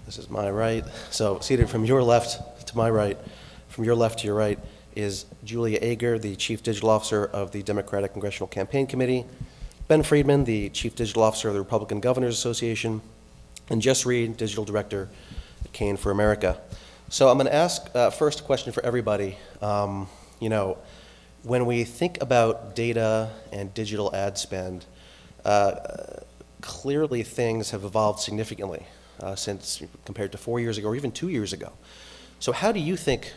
This is my right. So seated from your left to my right, from your left to your right, is Julia Ager, the Chief Digital Officer of the Democratic Congressional Campaign Committee, Ben Friedman, the Chief Digital Officer of the Republican Governors Association, and Jess Reed, Digital Director at Kane for America. So I'm going to ask first a question for everybody. When we think about data and digital ad spend, clearly things have evolved significantly since compared to 4 years ago or even 2 years ago. So how do you think,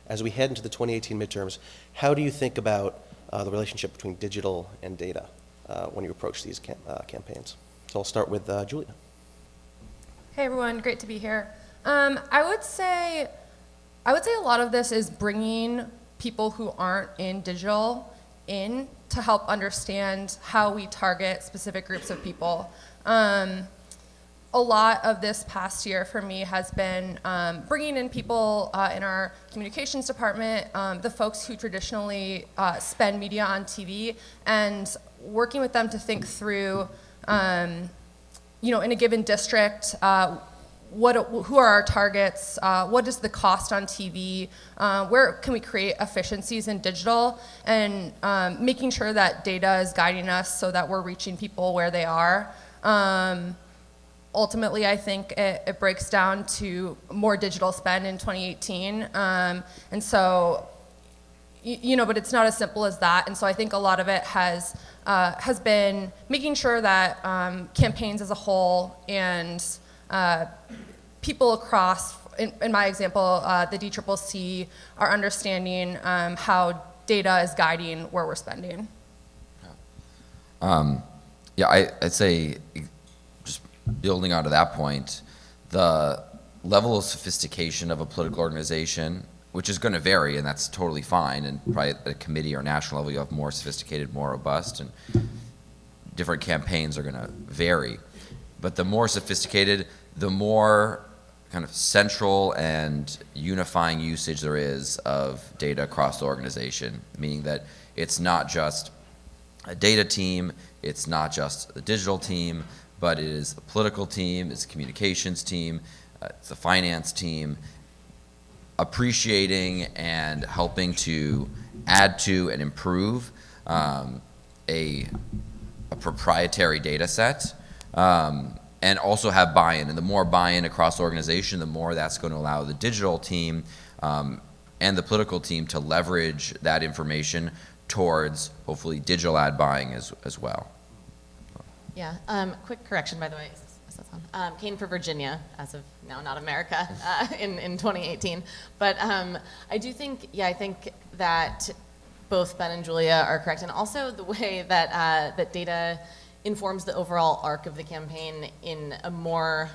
as we head into the 2018 midterms, how do you think about the relationship between digital and data when you approach these campaigns? So I'll start with Julia. Hey everyone, great to be here. I would say a lot of this is bringing people who aren't in digital in to help understand how we target specific groups of people. A lot of this past year for me has been bringing in people in our communications department, the folks who traditionally spend media on TV, and working with them to think through, in a given district, who are our targets, what is the cost on TV, where can we create efficiencies in digital, and making sure that data is guiding us so that we're reaching people where they are. Ultimately, I think it breaks down to more digital spend in 2018, and so, but it's not as simple as that, and so I think a lot of it has been making sure that campaigns as a whole and people across, in my example, the DCCC, are understanding how data is guiding where we're spending. I'd say, just building onto that point, the level of sophistication of a political organization, which is going to vary, and that's totally fine, and probably at a committee or national level you have more sophisticated, more robust, and different campaigns are going to vary. But the more sophisticated, the more kind of central and unifying usage there is of data across the organization, meaning that it's not just a data team, it's not just a digital team, but it is the political team, it's a communications team, it's the finance team, appreciating and helping to add to and improve a proprietary data set, and also have buy-in. And the more buy-in across the organization, the more that's going to allow the digital team and the political team to leverage that information towards hopefully digital ad buying as well. Yeah, quick correction, by the way. Is this on? Kane for Virginia, as of now, not America, in 2018. But I do think, I think that both Ben and Julia are correct, and also the way that that data informs the overall arc of the campaign in a more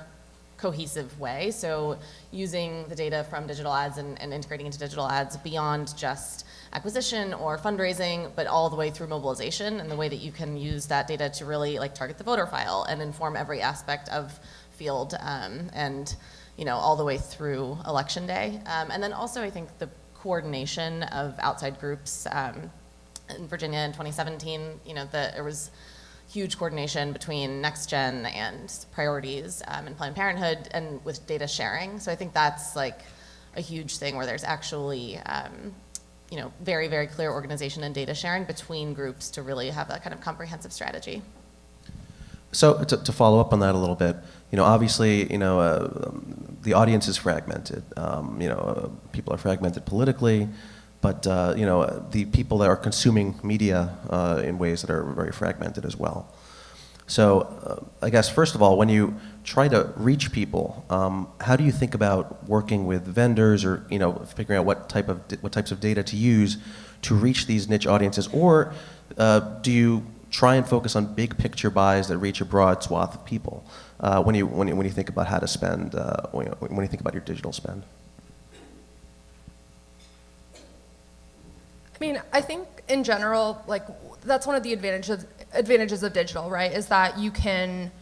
cohesive way. So using the data from digital ads and integrating into digital ads beyond just acquisition or fundraising, but all the way through mobilization, and the way that you can use that data to really target the voter file and inform every aspect of field, and all the way through election day. And then also I think the coordination of outside groups in Virginia in 2017, there was huge coordination between Next Gen and Priorities and Planned Parenthood, and with data sharing. So I think that's a huge thing where there's actually very, very clear organization and data sharing between groups to really have a kind of comprehensive strategy. So to follow up on that a little bit, obviously, the audience is fragmented. People are fragmented politically, but the people that are consuming media in ways that are very fragmented as well. So I guess first of all, when you try to reach people, how do you think about working with vendors, or figuring out what types of data to use to reach these niche audiences, or do you try and focus on big picture buys that reach a broad swath of people when you think about how to spend, when you think about your digital spend? I mean, I think in general, that's one of the advantages of digital, right? Is that you can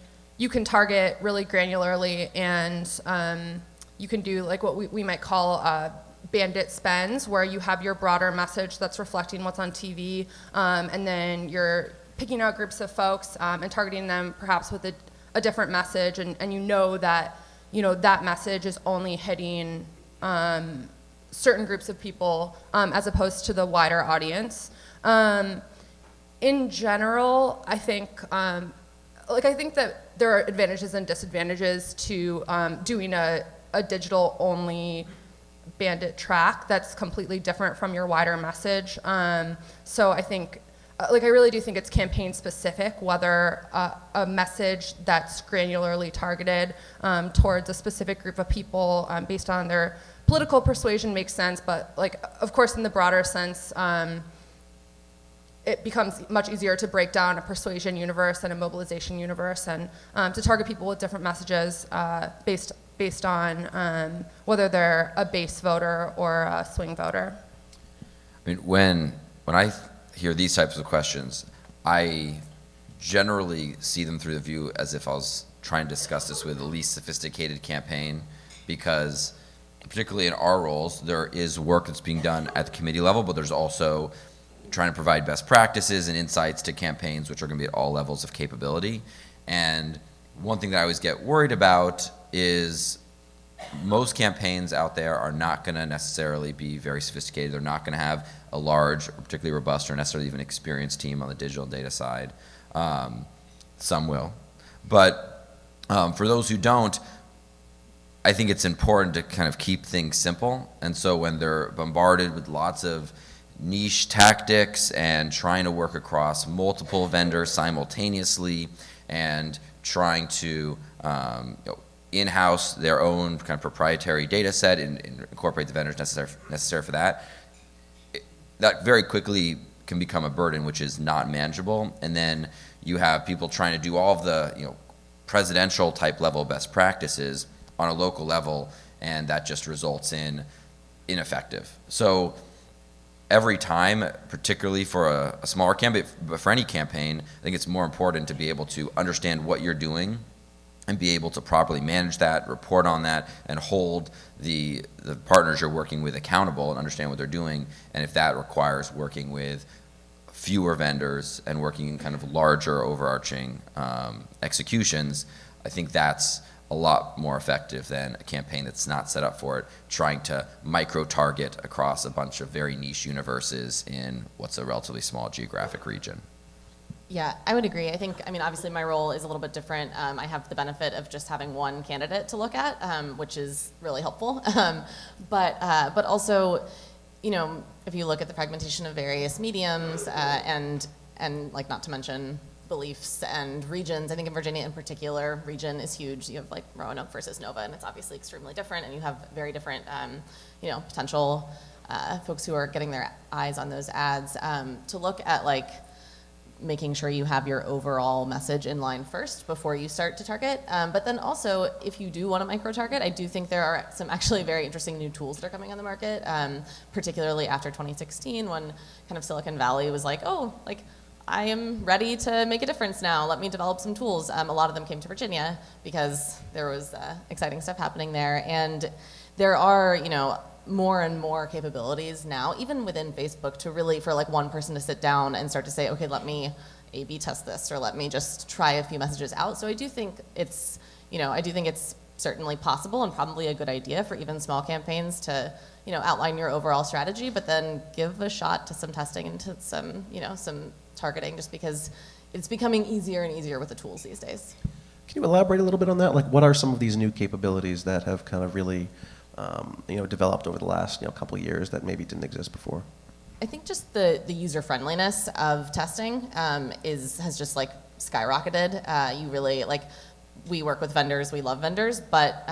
target really granularly, and you can do what we might call bandit spends, where you have your broader message that's reflecting what's on TV, and then you're picking out groups of folks and targeting them perhaps with a different message, and that that message is only hitting certain groups of people as opposed to the wider audience. In general, I think that there are advantages and disadvantages to doing a digital only bandit track that's completely different from your wider message. So I think, I really do think it's campaign specific, whether a message that's granularly targeted towards a specific group of people based on their political persuasion makes sense, but of course in the broader sense, it becomes much easier to break down a persuasion universe and a mobilization universe, and to target people with different messages based on whether they're a base voter or a swing voter. I mean, when I hear these types of questions, I generally see them through the view as if I was trying to discuss this with the least sophisticated campaign, because particularly in our roles, there is work that's being done at the committee level, but there's also trying to provide best practices and insights to campaigns, which are going to be at all levels of capability. And one thing that I always get worried about is most campaigns out there are not going to necessarily be very sophisticated. They're not going to have a large, or particularly robust, or necessarily even experienced team on the digital data side. Some will. But for those who don't, I think it's important to kind of keep things simple. And so when they're bombarded with lots of niche tactics and trying to work across multiple vendors simultaneously and trying to in-house their own kind of proprietary data set and incorporate the vendors necessary for that, that very quickly can become a burden which is not manageable. And then you have people trying to do all of the presidential type level best practices on a local level, and that just results in ineffective. So every time, particularly for a smaller campaign, but for any campaign, I think it's more important to be able to understand what you're doing and be able to properly manage that, report on that, and hold the partners you're working with accountable and understand what they're doing. And if that requires working with fewer vendors and working in kind of larger overarching executions, I think that's a lot more effective than a campaign that's not set up for it, trying to micro-target across a bunch of very niche universes in what's a relatively small geographic region. Yeah, I would agree. I think, obviously my role is a little bit different. I have the benefit of just having one candidate to look at, which is really helpful. But also, if you look at the fragmentation of various mediums and not to mention beliefs and regions. I think in Virginia in particular, region is huge. You have Roanoke versus Nova, and it's obviously extremely different, and you have very different, potential folks who are getting their eyes on those ads. To look at making sure you have your overall message in line first before you start to target. But then also, if you do want to micro-target, I do think there are some actually very interesting new tools that are coming on the market, particularly after 2016 when kind of Silicon Valley was I am ready to make a difference now. Let me develop some tools. A lot of them came to Virginia because there was exciting stuff happening there. And there are, more and more capabilities now, even within Facebook, to really, for one person to sit down and start to say, okay, let me A/B test this, or let me just try a few messages out. So I do think it's, certainly possible and probably a good idea for even small campaigns to, outline your overall strategy, but then give a shot to some testing and to some, some targeting, just because it's becoming easier and easier with the tools these days. Can you elaborate a little bit on that? What are some of these new capabilities that have kind of really developed over the last couple of years that maybe didn't exist before? I think just the user friendliness of testing has just skyrocketed. You really we work with vendors, we love vendors, but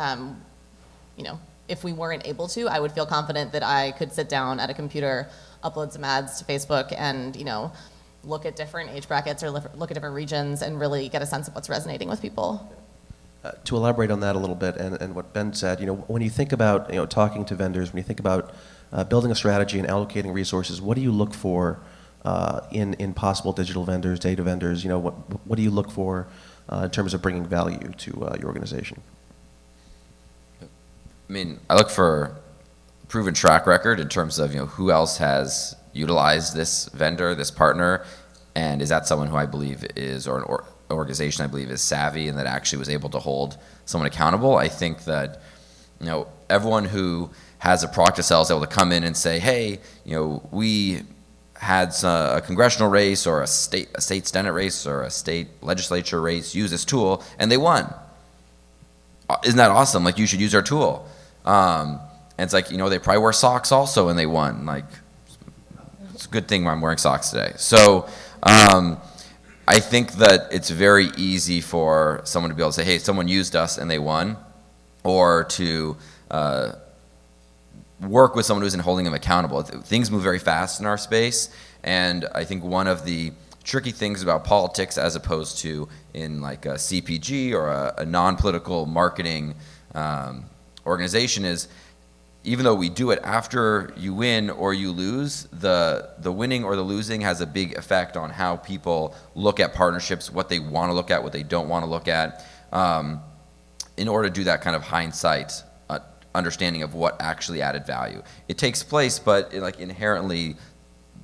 if we weren't able to, I would feel confident that I could sit down at a computer, upload some ads to Facebook, and look at different age brackets or look at different regions and really get a sense of what's resonating with people. To elaborate on that a little bit, and what Ben said, when you think about talking to vendors, when you think about building a strategy and allocating resources, what do you look for in possible digital vendors, data vendors? What do you look for in terms of bringing value to your organization? I look for proven track record in terms of who else has utilized this vendor, this partner, and is that someone who I believe is, or organization, I believe, is savvy and that actually was able to hold someone accountable. I think that, everyone who has a product to sell is able to come in and say, hey, we had a congressional race or a state Senate race or a state legislature race, use this tool, and they won. Isn't that awesome? Like, you should use our tool. And it's like, they probably wear socks also and they won. Like, it's a good thing I'm wearing socks today. So I think that it's very easy for someone to be able to say, hey, someone used us and they won, or to work with someone who isn't holding them accountable. Things move very fast in our space, and I think one of the tricky things about politics as opposed to in like a CPG or a non-political marketing organization is, even though we do it after you win or you lose, the winning or the losing has a big effect on how people look at partnerships, what they want to look at, what they don't want to look at, in order to do that kind of hindsight understanding of what actually added value. It takes place, but inherently,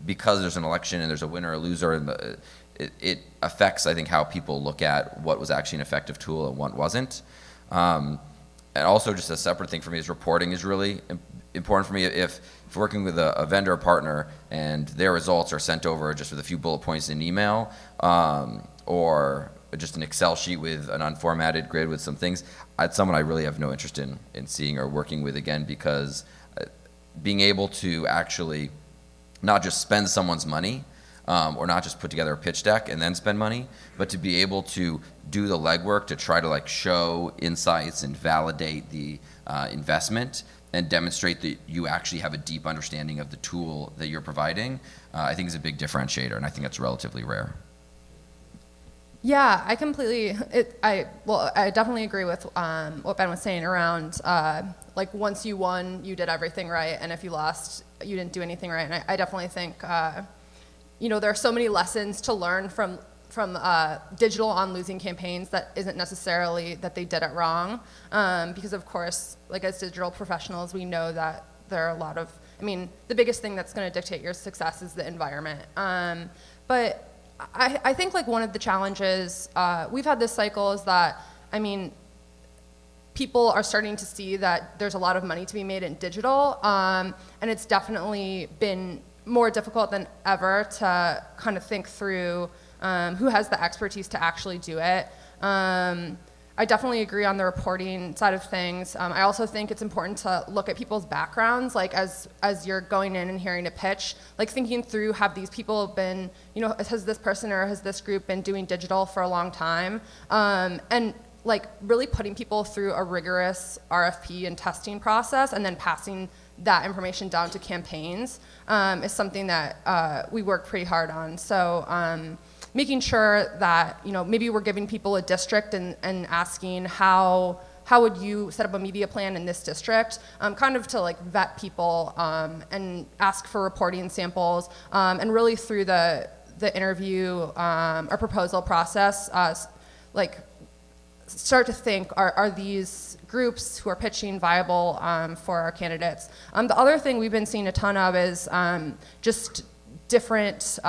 because there's an election and there's a winner or a loser, and it affects, I think, how people look at what was actually an effective tool and what wasn't. And also, just a separate thing for me is reporting is really important for me. If working with a vendor or partner and their results are sent over just with a few bullet points in an email, or just an Excel sheet with an unformatted grid with some things, it's someone I really have no interest in seeing or working with again, because being able to actually not just spend someone's money, or not just put together a pitch deck and then spend money, but to be able to do the legwork to try to show insights and validate the investment and demonstrate that you actually have a deep understanding of the tool that you're providing, I think is a big differentiator, and I think that's relatively rare. Yeah, I definitely agree with what Ben was saying around once you won, you did everything right, and if you lost, you didn't do anything right. And I definitely think there are so many lessons to learn from digital on losing campaigns that isn't necessarily that they did it wrong, because of course, as digital professionals, we know that there are a lot of, the biggest thing that's going to dictate your success is the environment. But I think one of the challenges we've had this cycle is that, people are starting to see that there's a lot of money to be made in digital, and it's definitely been more difficult than ever to kind of think through who has the expertise to actually do it. I definitely agree on the reporting side of things. I also think it's important to look at people's backgrounds, as you're going in and hearing a pitch, thinking through, have these people been, has this person or has this group been doing digital for a long time? And really putting people through a rigorous RFP and testing process and then passing that information down to campaigns is something that we work pretty hard on. So making sure that maybe we're giving people a district and asking how would you set up a media plan in this district, kind of to vet people and ask for reporting samples, and really through the interview or proposal process, start to think, are these groups who are pitching viable for our candidates? The other thing we've been seeing a ton of is just different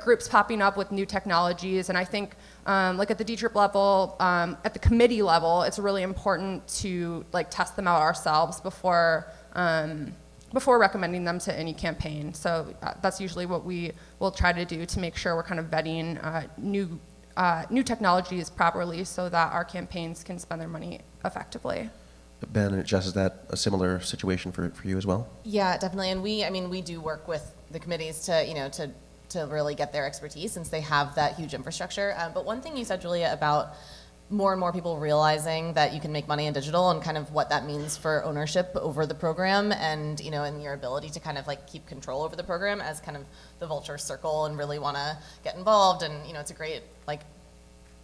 groups popping up with new technologies, and I think at the D-Trip level, at the committee level, it's really important to test them out ourselves before recommending them to any campaign. So that's usually what we will try to do to make sure we're kind of vetting new technologies properly so that our campaigns can spend their money effectively. Ben and Jess, is that a similar situation for you as well? Yeah, definitely. And we do work with the committees to really get their expertise since they have that huge infrastructure. But one thing you said, Julia, about more and more people realizing that you can make money in digital and kind of what that means for ownership over the program and, and your ability to kind of keep control over the program as kind of the vulture circle and really want to get involved. And, it's a great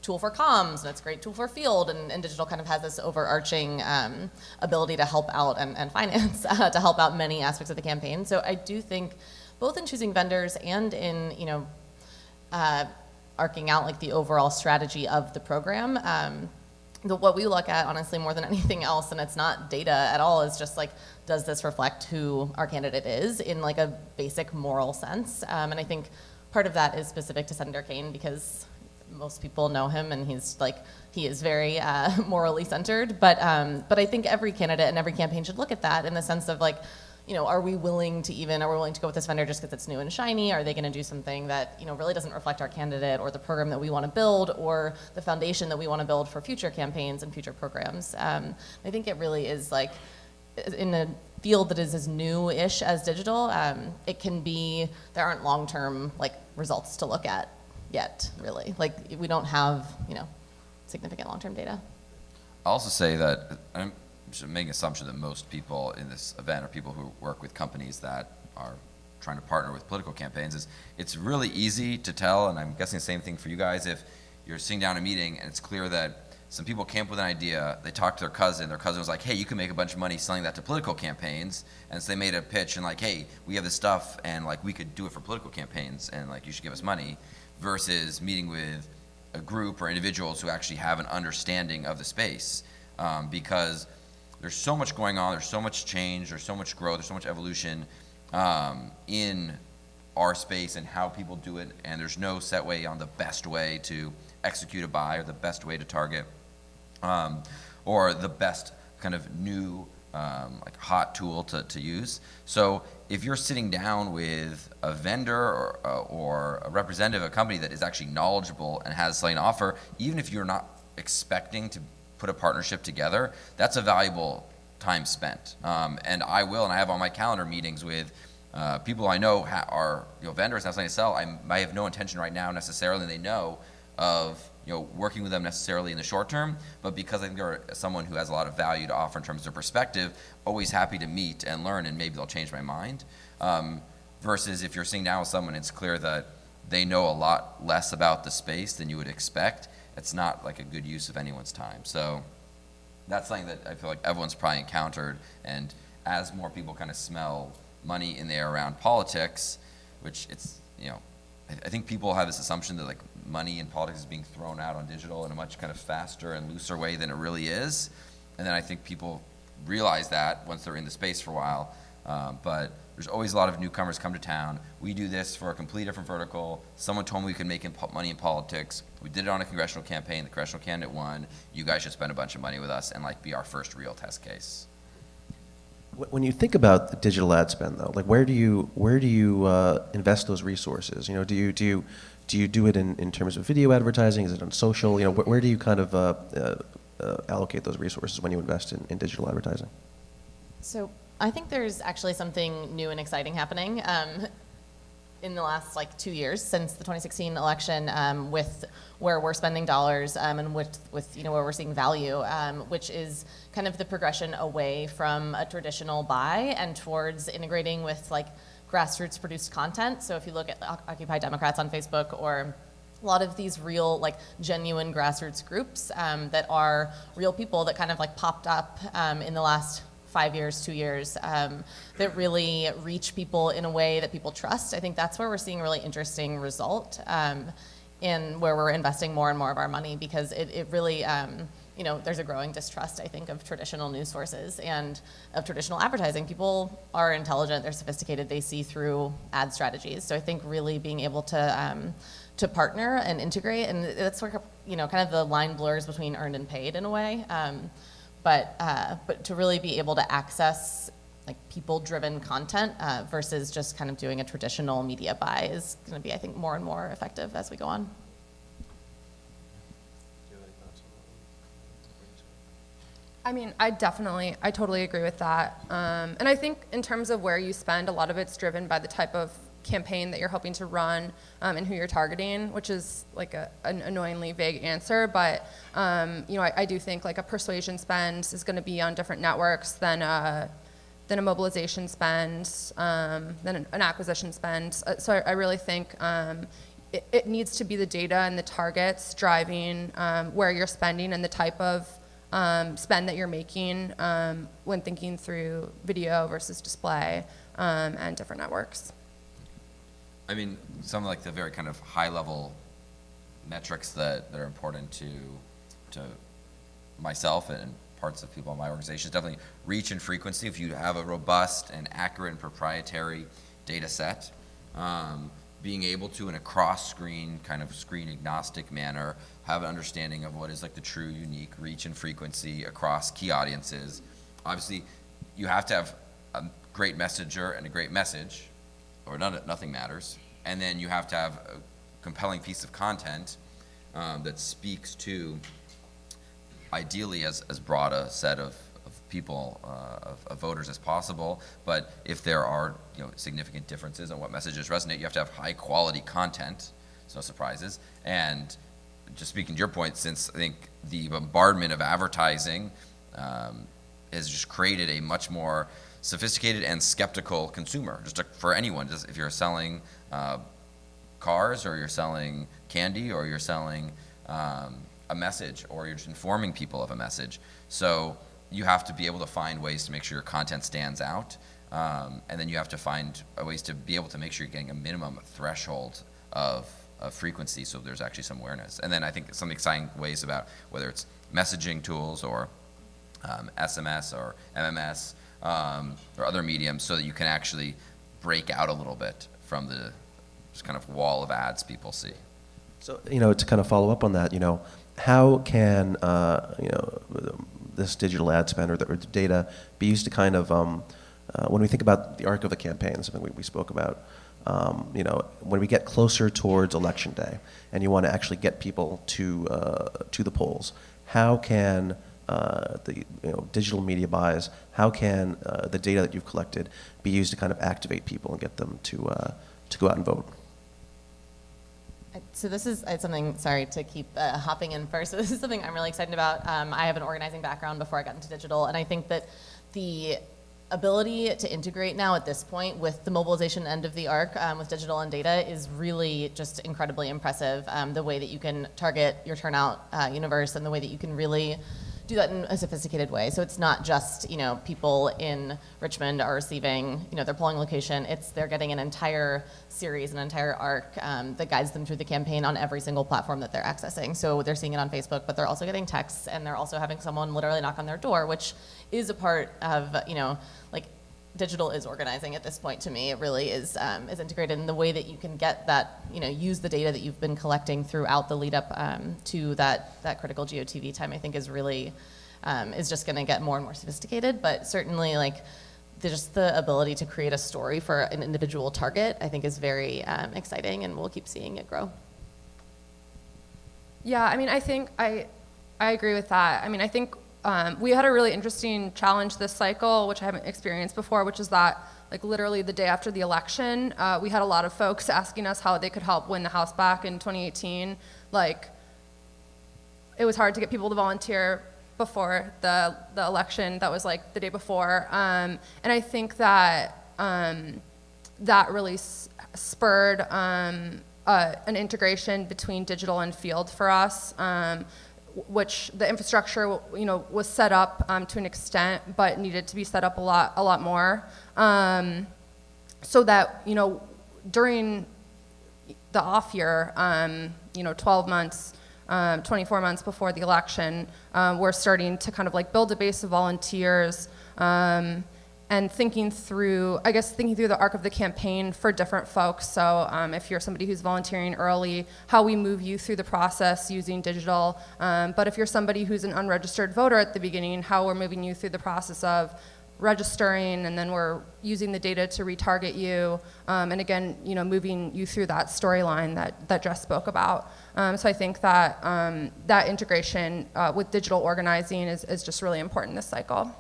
tool for comms and it's a great tool for field, and digital kind of has this overarching ability to help out and finance to help out many aspects of the campaign. So I do think both in choosing vendors and in, arcing out the overall strategy of the program. What we look at, honestly, more than anything else, and it's not data at all, is just does this reflect who our candidate is in a basic moral sense? And I think part of that is specific to Senator Kane because most people know him, and he is very morally centered. But I think every candidate and every campaign should look at that in the sense of like, are we willing to go with this vendor just because it's new and shiny? Are they going to do something that really doesn't reflect our candidate or the program that we want to build or the foundation that we want to build for future campaigns and future programs? I think it really is like, in a field that is as new-ish as digital, there aren't long-term results to look at yet, really. Like, we don't have significant long-term data. I'll also say that I'm making an assumption that most people in this event are people who work with companies that are trying to partner with political campaigns. It's really easy to tell, and I'm guessing the same thing for you guys, if you're sitting down in a meeting and it's clear that some people came up with an idea, they talked to their cousin was like, hey, you can make a bunch of money selling that to political campaigns, and so they made a pitch and like, hey, we have this stuff and like we could do it for political campaigns and like you should give us money, versus meeting with a group or individuals who actually have an understanding of the space, because there's so much going on, there's so much change, there's so much growth, there's so much evolution in our space and how people do it, and there's no set way on the best way to execute a buy or the best way to target or the best kind of new hot tool to use. So if you're sitting down with a vendor or a representative of a company that is actually knowledgeable and has something to offer, even if you're not expecting to put a partnership together, that's a valuable time spent. And I have on my calendar meetings with people I know are vendors and have something to sell. I have no intention right now necessarily, and they know of working with them necessarily in the short term, but because I think they're someone who has a lot of value to offer in terms of their perspective, always happy to meet and learn, and maybe they'll change my mind. Versus if you're sitting down with someone, it's clear that they know a lot less about the space than you would expect. It's not like a good use of anyone's time. So that's something that I feel like everyone's probably encountered, and as more people kind of smell money in the air around politics, which it's, I think people have this assumption that like money in politics is being thrown out on digital in a much kind of faster and looser way than it really is. And then I think people realize that once they're in the space for a while. But there's always a lot of newcomers come to town. We do this for a completely different vertical. Someone told me we could make money in politics. We did it on a congressional campaign. The congressional candidate won. You guys should spend a bunch of money with us and like be our first real test case. When you think about the digital ad spend, though, like where do you invest those resources? Do you do it in terms of video advertising? Is it on social? Where do you kind of allocate those resources when you invest in digital advertising? So I think there's actually something new and exciting happening in the last 2 years since the 2016 election, with where we're spending dollars and with where we're seeing value, which is kind of the progression away from a traditional buy and towards integrating with grassroots produced content. So if you look at Occupy Democrats on Facebook, or a lot of these real genuine grassroots groups that are real people that kind of popped up in the last 5 years, 2 years, that really reach people in a way that people trust. I think that's where we're seeing a really interesting result, in where we're investing more and more of our money, because it really, there's a growing distrust, I think, of traditional news sources and of traditional advertising. People are intelligent, they're sophisticated, they see through ad strategies. So I think really being able to partner and integrate, and that's where kind of the line blurs between earned and paid in a way. But to really be able to access people-driven content versus just kind of doing a traditional media buy is going to be, I think, more and more effective as we go on. I mean, I totally agree with that. And I think in terms of where you spend, a lot of it's driven by the type of campaign that you're hoping to run and who you're targeting, which is an annoyingly vague answer, but I do think a persuasion spend is going to be on different networks than a mobilization spend, than an acquisition spend. So I really think it needs to be the data and the targets driving where you're spending and the type of spend that you're making when thinking through video versus display and different networks. I mean, some of the very kind of high-level metrics that are important to myself and parts of people in my organization is definitely reach and frequency. If you have a robust and accurate and proprietary data set, being able to, in a cross-screen, kind of screen-agnostic manner, have an understanding of what is like the true, unique reach and frequency across key audiences. Obviously, you have to have a great messenger and a great message, or nothing matters. And then you have to have a compelling piece of content that speaks to, ideally, as broad a set of people, of voters as possible. But if there are significant differences on what messages resonate, you have to have high quality content. There's no surprises. And just speaking to your point, since I think the bombardment of advertising has just created a much more sophisticated and skeptical consumer, just for anyone. Just if you're selling cars, or you're selling candy, or you're selling a message, or you're just informing people of a message. So you have to be able to find ways to make sure your content stands out, and then you have to find ways to be able to make sure you're getting a minimum threshold of frequency, so there's actually some awareness. And then I think some exciting ways about whether it's messaging tools, or SMS, or MMS, or other mediums, so that you can actually break out a little bit from the just kind of wall of ads people see. So, to kind of follow up on that, how can, this digital ad spend or the data be used to kind of, when we think about the arc of the campaign, something we spoke about, when we get closer towards election day and you want to actually get people to the polls, how can the digital media buys, how can the data that you've collected be used to kind of activate people and get them to go out and vote? So this is something, sorry to keep hopping in first, so this is something I'm really excited about. I have an organizing background before I got into digital, and I think that the ability to integrate now at this point with the mobilization end of the arc with digital and data is really just incredibly impressive. The way that you can target your turnout universe, and the way that you can really do that in a sophisticated way. So it's not just people in Richmond are receiving their polling location. They're getting an entire series, an entire arc that guides them through the campaign on every single platform that they're accessing. So they're seeing it on Facebook, but they're also getting texts, and they're also having someone literally knock on their door, which is a part of like digital is organizing at this point. To me, it really is integrated in the way that you can get that, use the data that you've been collecting throughout the lead up to that critical GOTV time. I think is really is just going to get more and more sophisticated. But certainly, like just the ability to create a story for an individual target, I think is very exciting, and we'll keep seeing it grow. Yeah, I mean, I think I agree with that. I mean, I think we had a really interesting challenge this cycle, which I haven't experienced before, which is that like literally the day after the election, we had a lot of folks asking us how they could help win the House back in 2018. Like, it was hard to get people to volunteer before the election. That was like the day before. And I think that that really spurred an integration between digital and field for us. Which the infrastructure, was set up to an extent, but needed to be set up a lot more, so that during the off year, 12 months, 24 months before the election, we're starting to kind of like build a base of volunteers. And thinking through the arc of the campaign for different folks. So if you're somebody who's volunteering early, how we move you through the process using digital. But if you're somebody who's an unregistered voter at the beginning, how we're moving you through the process of registering, and then we're using the data to retarget you. And again, moving you through that storyline that Jess spoke about. So I think that that integration with digital organizing is just really important this cycle.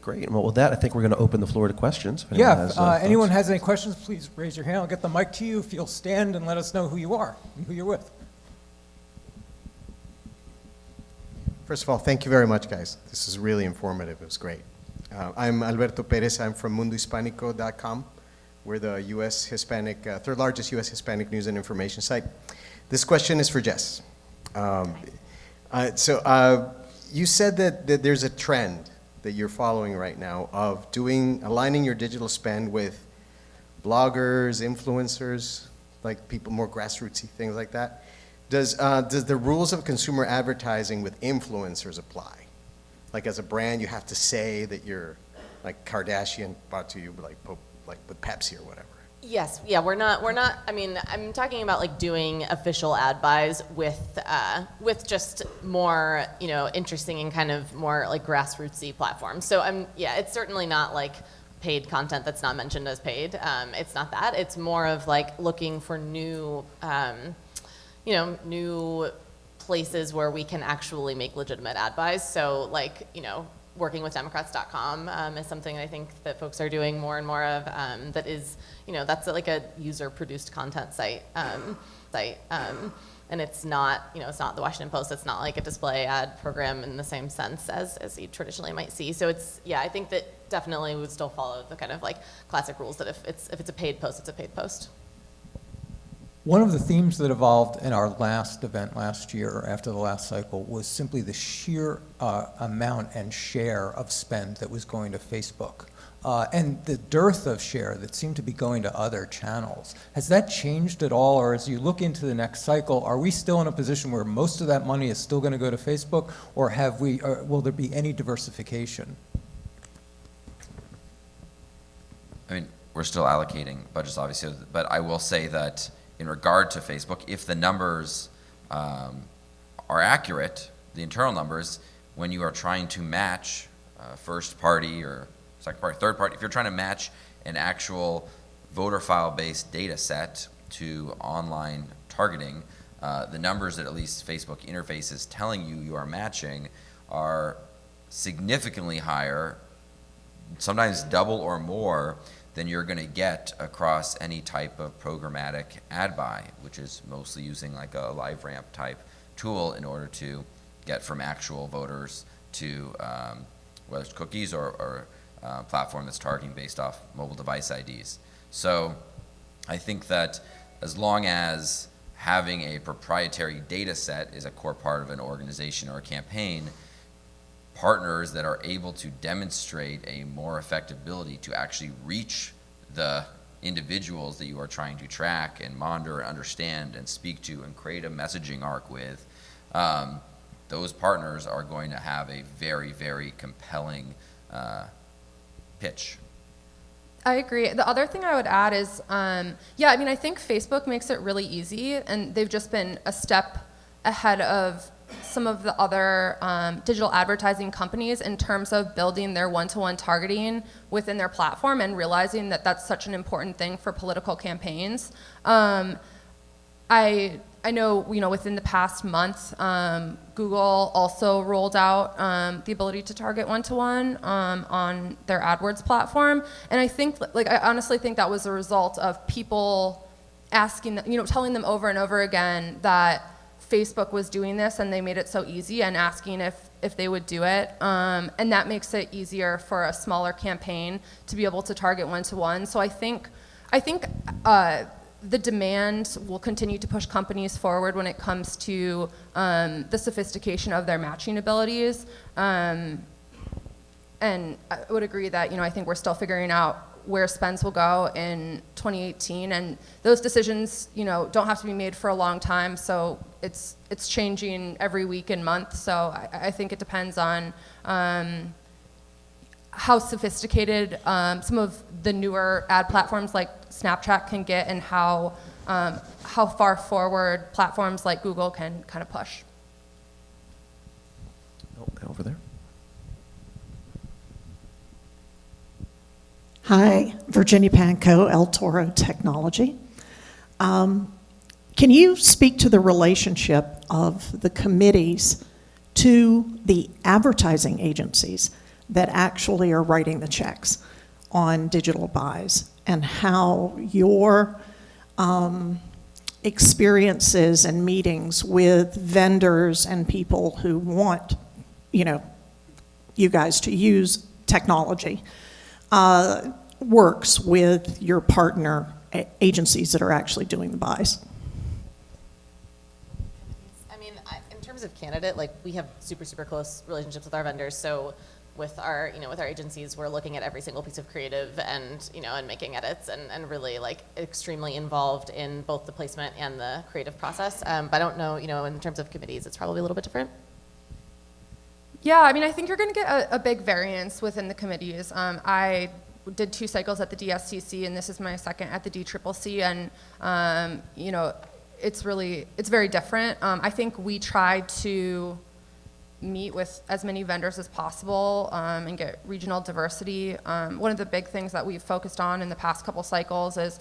Great. Well, with that, I think we're going to open the floor to questions. If anyone has any questions, please raise your hand. I'll get the mic to you. If you'll stand and let us know who you are and who you're with. First of all, thank you very much, guys. This is really informative. It was great. I'm Alberto Perez. I'm from mundohispanico.com. We're the U.S. Hispanic, third largest U.S. Hispanic news and information site. This question is for Jess. You said that there's a trend that you're following right now of aligning your digital spend with bloggers, influencers, like people, more grassrootsy things like that. Does the rules of consumer advertising with influencers apply? Like as a brand, you have to say that you're like Kardashian brought to you like with Pepsi or whatever. Yes, yeah, we're not, I mean, I'm talking about like doing official ad buys with just more, you know, interesting and kind of more like grassrootsy platforms. So yeah, it's certainly not like paid content that's not mentioned as paid. It's not that, it's more of like looking for new, you know, new places where we can actually make legitimate ad buys. So like, you know, working with Democrats.com is something I think that folks are doing more and more of. That is, you know, that's like a user-produced content site. And it's not, you know, it's not the Washington Post. It's not like a display ad program in the same sense as you traditionally might see. So it's, yeah, I think that definitely we would still follow the kind of like classic rules that if it's a paid post, it's a paid post. One of the themes that evolved in our last event last year, after the last cycle, was simply the sheer amount and share of spend that was going to Facebook. And the dearth of share that seemed to be going to other channels. Has that changed at all, or as you look into the next cycle, are we still in a position where most of that money is still going to go to Facebook, or will there be any diversification? I mean, we're still allocating budgets, obviously, but I will say that in regard to Facebook, if the numbers are accurate, the internal numbers, when you are trying to match first party or second party, third party, if you're trying to match an actual voter file-based data set to online targeting, the numbers that at least Facebook interface is telling you are matching are significantly higher, sometimes double or more than you're going to get across any type of programmatic ad buy, which is mostly using like a LiveRamp type tool in order to get from actual voters to whether it's cookies or platform that's targeting based off mobile device IDs. So I think that as long as having a proprietary data set is a core part of an organization or a campaign, partners that are able to demonstrate a more effective ability to actually reach the individuals that you are trying to track and monitor and understand and speak to and create a messaging arc with, those partners are going to have a very, very compelling pitch. I agree. The other thing I would add is, yeah, I mean, I think Facebook makes it really easy, and they've just been a step ahead of some of the other digital advertising companies in terms of building their one-to-one targeting within their platform and realizing that that's such an important thing for political campaigns. I know, you know, within the past month, Google also rolled out the ability to target one-to-one on their AdWords platform, and I think, like, I honestly think that was a result of people asking, you know, telling them over and over again that Facebook was doing this and they made it so easy and asking if they would do it. And that makes it easier for a smaller campaign to be able to target one-to-one. So I think the demand will continue to push companies forward when it comes to the sophistication of their matching abilities. And I would agree that, you know, I think we're still figuring out where spends will go in 2018, and those decisions, you know, don't have to be made for a long time, so it's changing every week and month. So I think it depends on how sophisticated some of the newer ad platforms like Snapchat can get, and how far forward platforms like Google can kind of push. Oh, over there. Hi, Virginia Panko, El Toro Technology. Can you speak to the relationship of the committees to the advertising agencies that actually are writing the checks on digital buys, and how your experiences and meetings with vendors and people who want, you know, you guys to use technology works with your partner agencies that are actually doing the buys? I mean, in terms of candidate, like, we have super, super close relationships with our vendors. So with our, you know, with our agencies, we're looking at every single piece of creative and, you know, and making edits and really like extremely involved in both the placement and the creative process. But I don't know, you know, in terms of committees, it's probably a little bit different. Yeah, I mean, I think you're going to get a big variance within the committees. did 2 cycles at the DSCC, and this is my second at the DCCC, and you know, it's very different. I think we tried to meet with as many vendors as possible and get regional diversity. One of the big things that we've focused on in the past couple cycles is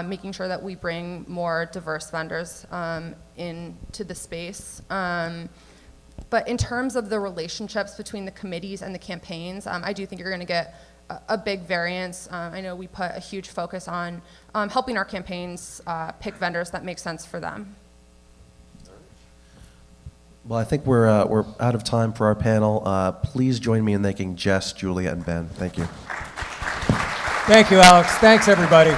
making sure that we bring more diverse vendors into the space. But in terms of the relationships between the committees and the campaigns, I do think you're going to get a big variance. I know we put a huge focus on helping our campaigns pick vendors that make sense for them. Well, I think we're out of time for our panel. Please join me in thanking Jess, Julia, and Ben. Thank you. Thank you, Alex. Thanks, everybody.